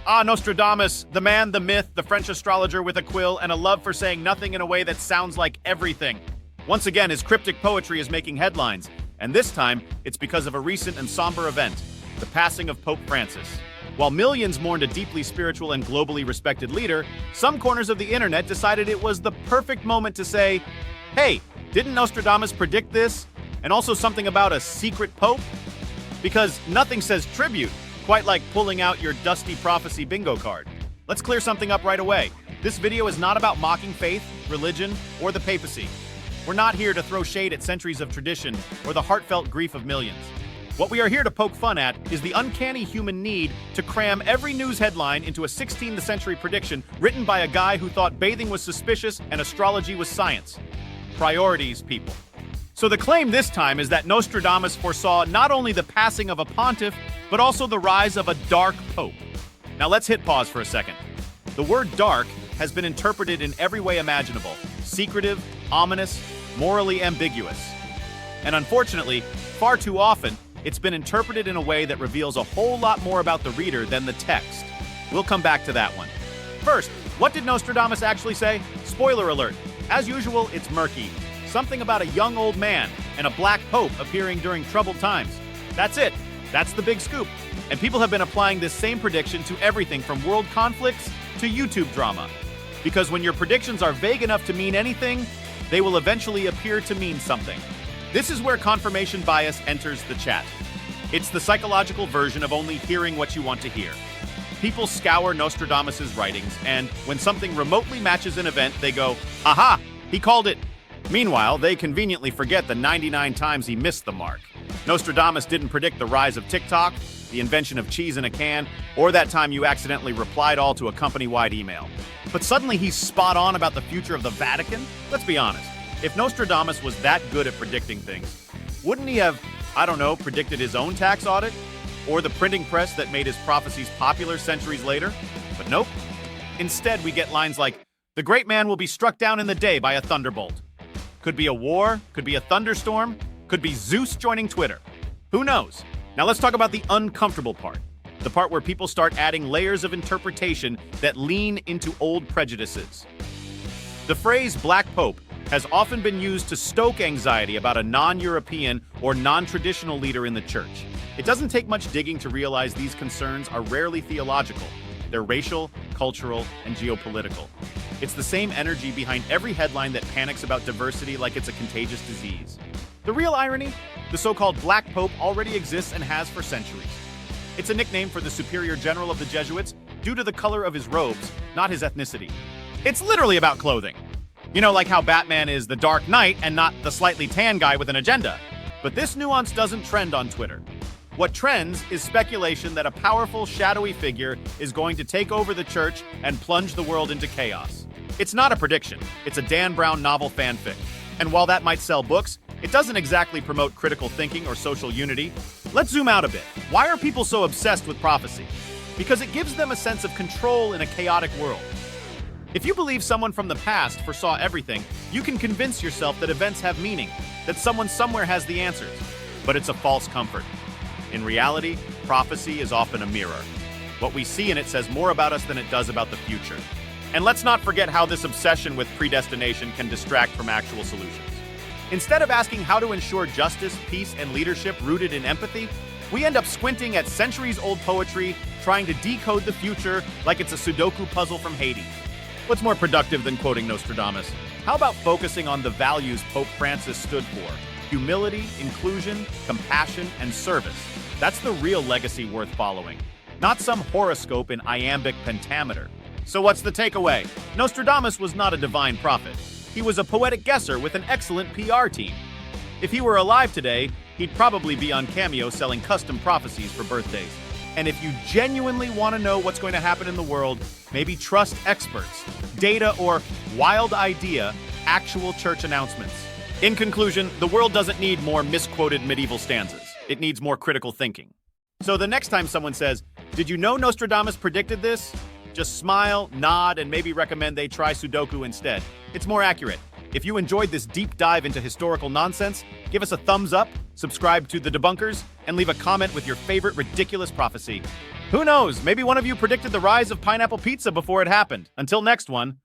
Ah, Nostradamus, the man, the myth, the French astrologer with a quill and a love for saying nothing in a way that sounds like everything. Once again, his cryptic poetry is making headlines, and this time, it's because of a recent and somber event, the passing of Pope Francis. While millions mourned a deeply spiritual and globally respected leader, some corners of the internet decided it was the perfect moment to say, hey, didn't Nostradamus predict this? And also something about a secret pope? Because nothing says tribute quite like pulling out your dusty prophecy bingo card. Let's clear something up right away. This video is not about mocking faith, religion, or the papacy. We're not here to throw shade at centuries of tradition or the heartfelt grief of millions. What we are here to poke fun at is the uncanny human need to cram every news headline into a 16th century prediction written by a guy who thought bathing was suspicious and astrology was science. Priorities, people. So the claim this time is that Nostradamus foresaw not only the passing of a pontiff, but also the rise of a dark pope. Now let's hit pause for a second. The word dark has been interpreted in every way imaginable: secretive, ominous, morally ambiguous. And unfortunately, far too often, it's been interpreted in a way that reveals a whole lot more about the reader than the text. We'll come back to that one. First, what did Nostradamus actually say? Spoiler alert. As usual, it's murky. Something about a young old man and a black pope appearing during troubled times. That's it. That's the big scoop. And people have been applying this same prediction to everything from world conflicts to YouTube drama. Because when your predictions are vague enough to mean anything, they will eventually appear to mean something. This is where confirmation bias enters the chat. It's the psychological version of only hearing what you want to hear. People scour Nostradamus's writings, and when something remotely matches an event, they go, aha, he called it. Meanwhile, they conveniently forget the 99 times he missed the mark. Nostradamus didn't predict the rise of TikTok, the invention of cheese in a can, or that time you accidentally replied all to a company-wide email. But suddenly he's spot on about the future of the Vatican? Let's be honest. If Nostradamus was that good at predicting things, wouldn't he have, I don't know, predicted his own tax audit? Or the printing press that made his prophecies popular centuries later? But nope. Instead, we get lines like, "The great man will be struck down in the day by a thunderbolt." Could be a war, could be a thunderstorm, could be Zeus joining Twitter. Who knows? Now let's talk about the uncomfortable part. The part where people start adding layers of interpretation that lean into old prejudices. The phrase Black Pope has often been used to stoke anxiety about a non-European or non-traditional leader in the church. It doesn't take much digging to realize these concerns are rarely theological. They're racial, cultural, and geopolitical. It's the same energy behind every headline that panics about diversity like it's a contagious disease. The real irony? The so-called Black Pope already exists and has for centuries. It's a nickname for the superior general of the Jesuits due to the color of his robes, not his ethnicity. It's literally about clothing. You know, like how Batman is the Dark Knight and not the slightly tan guy with an agenda. But this nuance doesn't trend on Twitter. What trends is speculation that a powerful, shadowy figure is going to take over the church and plunge the world into chaos. It's not a prediction. It's a Dan Brown novel fanfic. And while that might sell books, it doesn't exactly promote critical thinking or social unity. Let's zoom out a bit. Why are people so obsessed with prophecy? Because it gives them a sense of control in a chaotic world. If you believe someone from the past foresaw everything, you can convince yourself that events have meaning, that someone somewhere has the answers. But it's a false comfort. In reality, prophecy is often a mirror. What we see in it says more about us than it does about the future. And let's not forget how this obsession with predestination can distract from actual solutions. Instead of asking how to ensure justice, peace, and leadership rooted in empathy, we end up squinting at centuries-old poetry, trying to decode the future like it's a Sudoku puzzle from Hades. What's more productive than quoting Nostradamus? How about focusing on the values Pope Francis stood for? Humility, inclusion, compassion, and service. That's the real legacy worth following, not some horoscope in iambic pentameter. So what's the takeaway? Nostradamus was not a divine prophet. He was a poetic guesser with an excellent PR team. If he were alive today, he'd probably be on Cameo selling custom prophecies for birthdays. And if you genuinely want to know what's going to happen in the world, maybe trust experts, data, or wild idea, actual church announcements. In conclusion, the world doesn't need more misquoted medieval stanzas. It needs more critical thinking. So the next time someone says, "Did you know Nostradamus predicted this?" just smile, nod, and maybe recommend they try Sudoku instead. It's more accurate. If you enjoyed this deep dive into historical nonsense, give us a thumbs up, subscribe to the Debunkers, and leave a comment with your favorite ridiculous prophecy. Who knows, maybe one of you predicted the rise of pineapple pizza before it happened. Until next one.